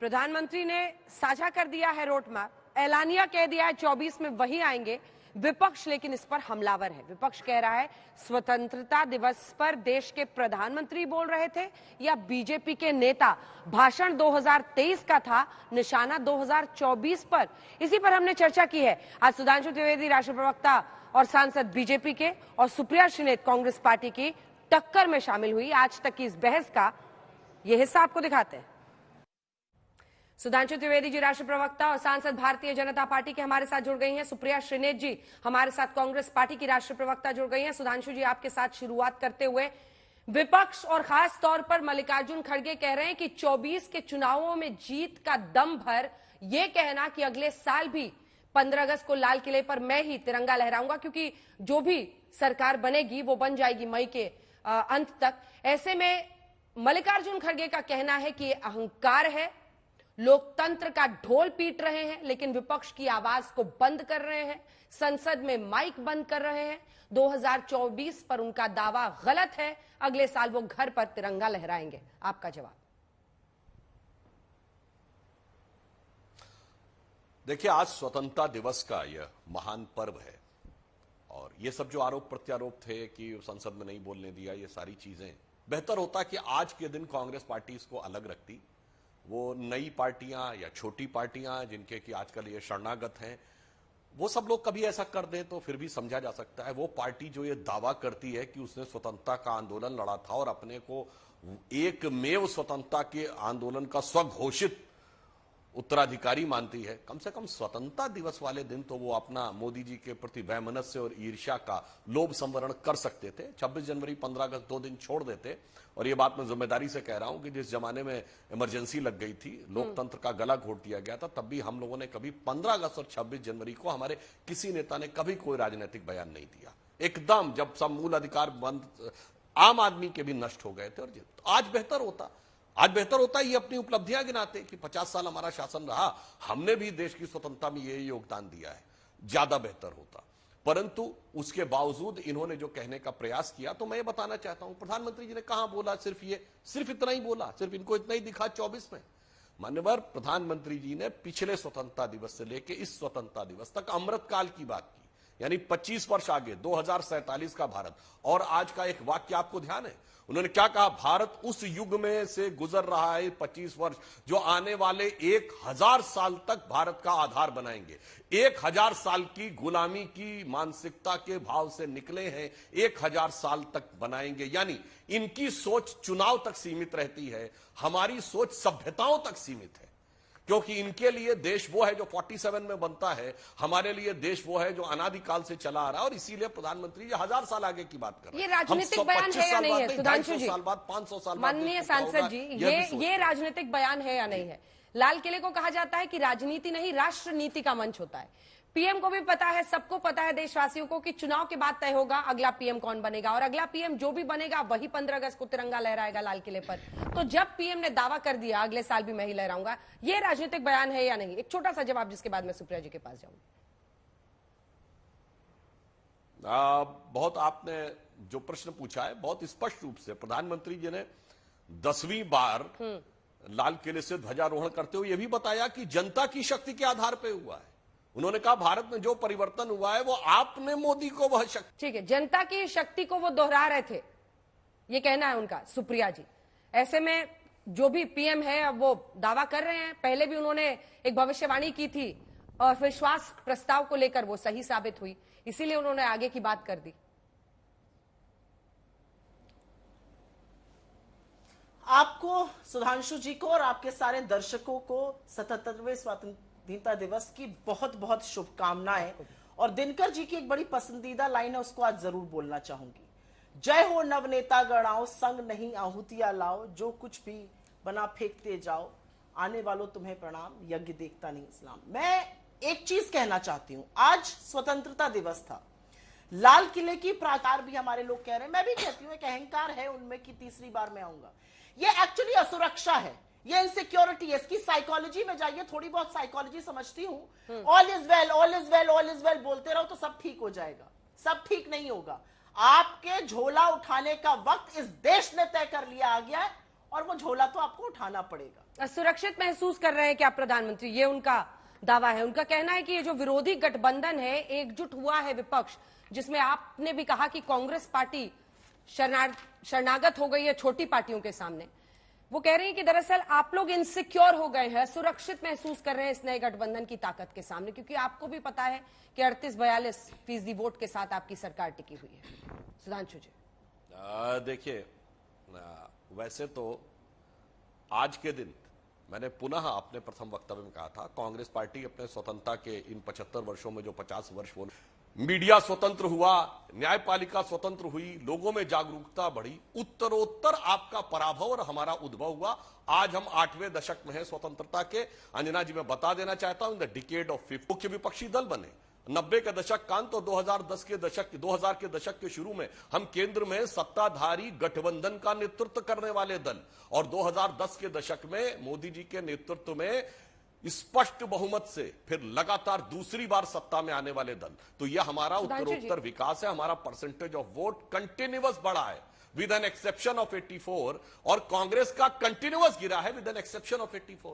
प्रधानमंत्री ने साझा कर दिया है रोड मैप, ऐलानिया कह दिया है 24 में वही आएंगे। विपक्ष लेकिन इस पर हमलावर है। विपक्ष कह रहा है स्वतंत्रता दिवस पर देश के प्रधानमंत्री बोल रहे थे या बीजेपी के नेता। भाषण 2023 का था, निशाना 2024 पर। इसी पर हमने चर्चा की है। आज सुधांशु त्रिवेदी राष्ट्रीय प्रवक्ता और सांसद बीजेपी के और सुप्रिया श्रीनेत कांग्रेस पार्टी की टक्कर में शामिल हुई। आज तक की इस बहस का यह हिस्सा आपको दिखाते हैं। सुधांशु त्रिवेदी जी राष्ट्रीय प्रवक्ता और सांसद भारतीय जनता पार्टी के हमारे साथ जुड़ गई हैं। सुप्रिया श्रीनेत जी हमारे साथ कांग्रेस पार्टी की राष्ट्रीय प्रवक्ता जुड़ गई हैं। सुधांशु जी, आपके साथ शुरुआत करते हुए, विपक्ष और खास तौर पर मल्लिकार्जुन खड़गे कह रहे हैं कि 24 के चुनावों में जीत का दम भर यह कहना कि अगले साल भी 15 अगस्त को लाल किले पर मैं ही तिरंगा लहराऊंगा, क्योंकि जो भी सरकार बनेगी वो बन जाएगी मई के अंत तक। ऐसे में मल्लिकार्जुन खड़गे का कहना है कि यह अहंकार है, लोकतंत्र का ढोल पीट रहे हैं, लेकिन विपक्ष की आवाज को बंद कर रहे हैं, संसद में माइक बंद कर रहे हैं। 2024 पर उनका दावा गलत है, अगले साल वो घर पर तिरंगा लहराएंगे। आपका जवाब? देखिए, आज स्वतंत्रता दिवस का यह महान पर्व है और ये सब जो आरोप प्रत्यारोप थे कि संसद में नहीं बोलने दिया, ये सारी चीजें, बेहतर होता कि आज के दिन कांग्रेस पार्टी इसको अलग रखती। वो नई पार्टियां या छोटी पार्टियां जिनके कि आजकल ये शरणागत हैं, वो सब लोग कभी ऐसा कर दें तो फिर भी समझा जा सकता है। वो पार्टी जो ये दावा करती है कि उसने स्वतंत्रता का आंदोलन लड़ा था और अपने को एकमेव स्वतंत्रता के आंदोलन का स्वघोषित उत्तराधिकारी मानती है, कम से कम स्वतंत्रता दिवस वाले दिन तो वो अपना मोदी जी के प्रति वैमनस्य और ईर्ष्या का लोभ संवरण कर सकते थे। 26 जनवरी 15 अगस्त 2 दिन छोड़ देते। और ये बात मैं जिम्मेदारी से कह रहा हूं कि जिस जमाने में इमरजेंसी लग गई थी, लोकतंत्र का गला घोट दिया गया था, तब भी हम लोगों ने कभी 15 अगस्त और 26 जनवरी को हमारे किसी नेता ने कभी कोई राजनीतिक बयान नहीं दिया। एकदम जब सब मूल अधिकार बंद आम आदमी के भी नष्ट हो गए थे। और आज बेहतर होता ये अपनी उपलब्धियां गिनाते कि 50 साल हमारा शासन रहा, हमने भी देश की स्वतंत्रता में ये योगदान दिया है, ज्यादा बेहतर होता। परंतु उसके बावजूद इन्होंने जो कहने का प्रयास किया, तो मैं ये बताना चाहता हूं, प्रधानमंत्री जी ने कहां बोला, सिर्फ इतना ही बोला, सिर्फ इनको इतना ही दिखा 24 में। मान्यवर प्रधानमंत्री जी ने पिछले स्वतंत्रता दिवस से लेकर इस स्वतंत्रता दिवस तक अमृतकाल की बात की, यानी 25 वर्ष आगे 2047 का भारत। और आज का एक वाक्य आपको ध्यान है, उन्होंने क्या कहा? भारत उस युग में से गुजर रहा है 25 वर्ष जो आने वाले 1000 साल तक भारत का आधार बनाएंगे। 1000 साल की गुलामी की मानसिकता के भाव से निकले हैं, 1000 साल तक बनाएंगे। यानी इनकी सोच चुनाव तक सीमित रहती है, हमारी सोच सभ्यताओं तक सीमित है, क्योंकि इनके लिए देश वो है जो 47 में बनता है, हमारे लिए देश वो है जो अनादिकाल से चला आ रहा है। और इसीलिए प्रधानमंत्री जी 1000 साल आगे की बात कर रहे हैं। ये राजनीतिक बयान है या नहीं है सुधांशु जी? साल बाद 500 साल बाद माननीय सांसद जी, ये राजनीतिक बयान है या नहीं है? लाल किले को कहा जाता है कि राजनीति नहीं, राष्ट्र नीति का मंच होता है। पीएम को भी पता है, सबको पता है देशवासियों को कि चुनाव के बाद तय होगा अगला पीएम कौन बनेगा, और अगला पीएम जो भी बनेगा वही 15 अगस्त को तिरंगा लहराएगा लाल किले पर। तो जब पीएम ने दावा कर दिया अगले साल भी मैं ही लहराऊंगा, ये राजनीतिक बयान है या नहीं? एक छोटा सा जवाब, जिसके बाद मैं सुप्रिया जी के पास जाऊंगा। बहुत आपने जो प्रश्न पूछा है, बहुत स्पष्ट रूप से प्रधानमंत्री जी ने 10वीं बार लाल किले से ध्वजारोहण करते हुए यह भी बताया कि जनता की शक्ति के आधार पर हुआ है। उन्होंने कहा भारत में जो परिवर्तन हुआ है वो आपने मोदी को वह शक्ति, ठीक है, जनता की शक्ति को वो दोहरा रहे थे, ये कहना है उनका, सुप्रिया जी। ऐसे में जो भी पीएम है अब वो दावा कर रहे हैं, पहले भी उन्होंने एक भविष्यवाणी की थी और विश्वास प्रस्ताव को लेकर वो सही साबित हुई, इसीलिए उन्होंने आगे की बात कर दी। आपको, सुधांशु जी को और आपके सारे दर्शकों को 77वें स्वतंत्रता दिवस की बहुत बहुत शुभकामनाएं। और दिनकर जी की एक बड़ी पसंदीदा लाइन है, उसको आज जरूर बोलना चाहूंगी। जय हो नवनेता गणाओ, संग नहीं आहुतियां लाओ, जो कुछ भी बना फेंकते जाओ, आने वालों तुम्हें प्रणाम, यज्ञ देखता नहीं इस्लाम। मैं एक चीज कहना चाहती हूं, आज स्वतंत्रता दिवस था, लाल किले की प्राकार भी हमारे लोग कह रहे हैं, मैं भी कहती हूं एक अहंकार है उनमें कि तीसरी बार मैं आऊंगा। ये एक्चुअली असुरक्षा है, ये इनसिक्योरिटी है। इसकी साइकोलॉजी में जाइए, थोड़ी बहुत साइकोलॉजी समझती हूं। All is well, all is well, all is well बोलते रहो तो सब ठीक हो जाएगा। सब ठीक नहीं होगा। आपके झोला उठाने का वक्त इस देश ने तय कर लिया आ गया है, और वो झोला तो आपको उठाना पड़ेगा। सुरक्षित महसूस कर रहे हैं क्या प्रधानमंत्री? ये उनका दावा है। उनका कहना है कि ये जो विरोधी गठबंधन है, एकजुट हुआ है विपक्ष, जिसमें आपने भी कहा कि कांग्रेस पार्टी शरणागत हो गई है छोटी पार्टियों के सामने। वो कह रहे हैं कि दरअसल आप लोग इनसिक्योर हो गए हैं, सुरक्षित महसूस कर रहे हैं इस नए गठबंधन की ताकत के सामने, क्योंकि आपको भी पता है कि 38-42% वोट के साथ आपकी सरकार टिकी हुई है। सुधांशु जी, देखिए, वैसे तो आज के दिन मैंने पुनः अपने प्रथम वक्तव्य में कहा था, कांग्रेस पार्टी अपने स्वतंत्रता के इन 75 वर्षों में जो 50 वर्ष वो मीडिया स्वतंत्र हुआ, न्यायपालिका स्वतंत्र हुई, लोगों में जागरूकता बढ़ी, उत्तरोत्तर आपका पराभव और हमारा उद्भव हुआ। आज हम 8वें दशक में हैं स्वतंत्रता के। अंजना जी, मैं बता देना चाहता हूं, इन द डिकेड ऑफ 50 मुख्य विपक्षी दल बने। 90 के दशक का अंत और 2000 के दशक के शुरू में हम केंद्र में सत्ताधारी गठबंधन का नेतृत्व करने वाले दल, और 2010 के दशक में मोदी जी के नेतृत्व में स्पष्ट बहुमत से फिर लगातार दूसरी बार सत्ता में आने वाले दल। तो यह हमारा उत्तरोत्तर विकास है। हमारा परसेंटेज ऑफ वोट कंटिन्यूअस बढ़ा है विद एन एक्सेप्शन ऑफ 84, और कांग्रेस का कंटिन्यूअस गिरा है विद एन एक्सेप्शन ऑफ 84।